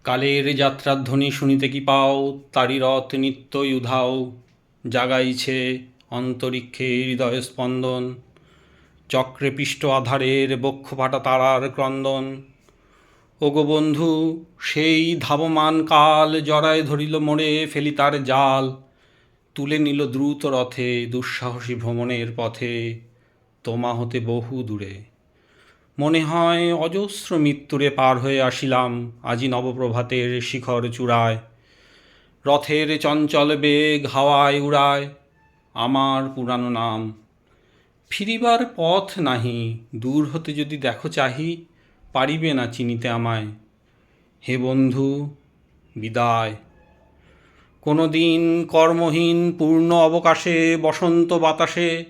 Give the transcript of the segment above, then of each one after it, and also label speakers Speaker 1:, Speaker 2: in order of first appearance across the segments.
Speaker 1: কালের যাত্রার ধ্বনি শুনিতে কি পাও, তারি রথ নিত্যই উধাও, জাগাইছে অন্তরিক্ষে হৃদয় স্পন্দন, চক্রে পিষ্ট আধারের বক্ষ ফাটা তারার ক্রন্দন। ওগো বন্ধু, সেই ধাবমান কাল জড়ায় ধরিল মোড়ে, ফেলি তার জাল, তুলে নিল দ্রুত রথে দুঃসাহসী ভ্রমণের পথে, তোমা হতে বহু দূরে। মনে হয় অজস্র মৃত্যুরে পার হয়ে আসিলাম আজি নবপ্রভাতের শিখর চূড়ায়। রথের চঞ্চল বেগ হাওয়ায় উড়ায় আমার পুরানো নাম। ফিরিবার পথ নাহি, দূর হতে যদি দেখো চাহি, পারিবে না চিনিতে আমায়। হে বন্ধু, বিদায়। কোনো দিন কর্মহীন পূর্ণ অবকাশে বসন্ত বাতাসে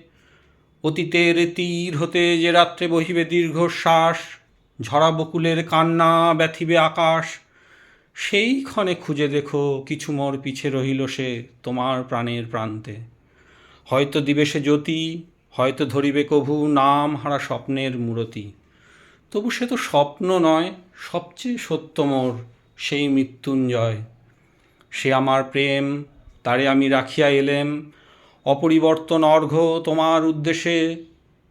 Speaker 1: অতীতের তীর হতে যে রাত্রে বহিবে দীর্ঘশ্বাস, ঝরা বকুলের কান্না ব্যথিবে আকাশ, সেই ক্ষণে খুঁজে দেখো কিছু মোর পিছে রহিল সে তোমার প্রাণের প্রান্তে। হয়তো দিবে সে জ্যোতি, হয়তো ধরিবে কভু নাম হারা স্বপ্নের মূরতি। তবু সে তো স্বপ্ন নয়, সবচেয়ে সত্য মোর সেই মৃত্যুঞ্জয়। সে আমার প্রেম, তারে আমি রাখিয়া এলেম অপরিবর্তন অর্ঘ্য তোমার উদ্দেশে।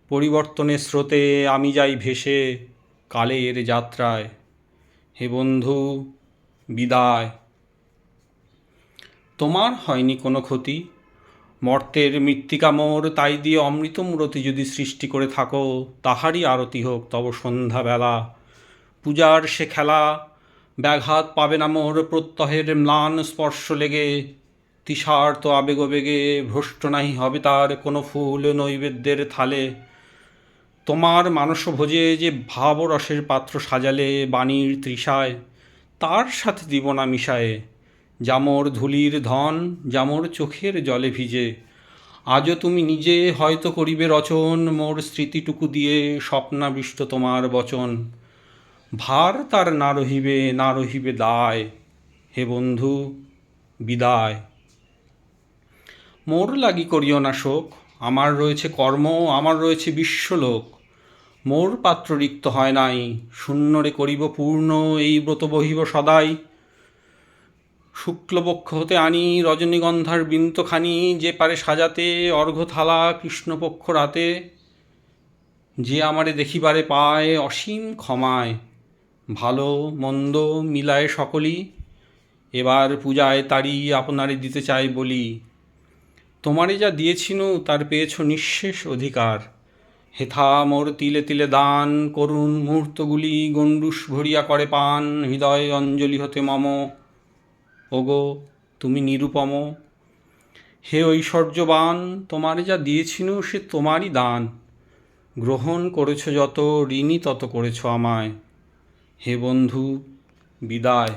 Speaker 1: পরিবর্তনের স্রোতে আমি যাই ভেসে কালের যাত্রায়। হে বন্ধু, বিদায়। তোমার হয়নি কোনো ক্ষতি, মর্তের মৃত্তিকা মোর, তাই দিয়ে অমৃত মূরতি যদি সৃষ্টি করে থাকো, তাহারই আরতি হোক তব সন্ধ্যাবেলা। পূজার সে খেলা, ব্যাঘাত পাবে না মোর প্রত্যহের ম্লান স্পর্শ লেগে। তৃষার্ত আবেগে ভ্রষ্ট নাহি হবে তার কোনো ফুল নৈবেদ্যের থালে। তোমার মানস ভোজে যে ভাবরসের পাত্র সাজালে বাণীর তৃষায়, তার সাথে দিব না মিশায়ে যামোর ধূলির ধন, যামোর চোখের জলে ভিজে। আজও তুমি নিজে হয়তো করিবে রচন মোর স্মৃতিটুকু দিয়ে স্বপ্নাবিষ্ট তোমার বচন। ভার তার না রহিবে, না রহিবে দায়। হে বন্ধু, বিদায়। মোর লাগি করিও না শোক, আমার রয়েছে কর্ম, আমার রয়েছে বিশ্বলোক। মোর পাত্র রিক্ত হয় নাই, শূন্যরে করিব পূর্ণ এই ব্রত বহিব সদাই। শুক্লপক্ষ হতে আনি রজনীগন্ধার বৃন্তখানি, যে পারে সাজাতে অর্ঘ্যথালা কৃষ্ণপক্ষ রাতে। যে আমারে দেখিবারে পায় অসীম ক্ষমায়, ভালো মন্দ মিলায় সকলই, এবার পূজায় তারি আপনারে দিতে চাই বলি। তোমারে যা দিয়েছিনু তার পেয়েছ নিঃশেষ অধিকার। হেথা মোর তিলে তিলে দান, করুণ মুহূর্তগুলি গণ্ডূষ ভরিয়া করে পান হৃদয় অঞ্জলি হতে মম। ওগো, তুমি নিরুপম। হে ঐশ্বর্যবান, তোমারে যা দিয়েছিনু সে তোমারই দান। গ্রহণ করেছ যত, ঋণী তত করেছ আমায়। হে বন্ধু, বিদায়।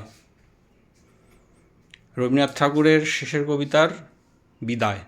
Speaker 1: রবীন্দ্রনাথ ঠাকুরের শেষের কবিতার বিদায়।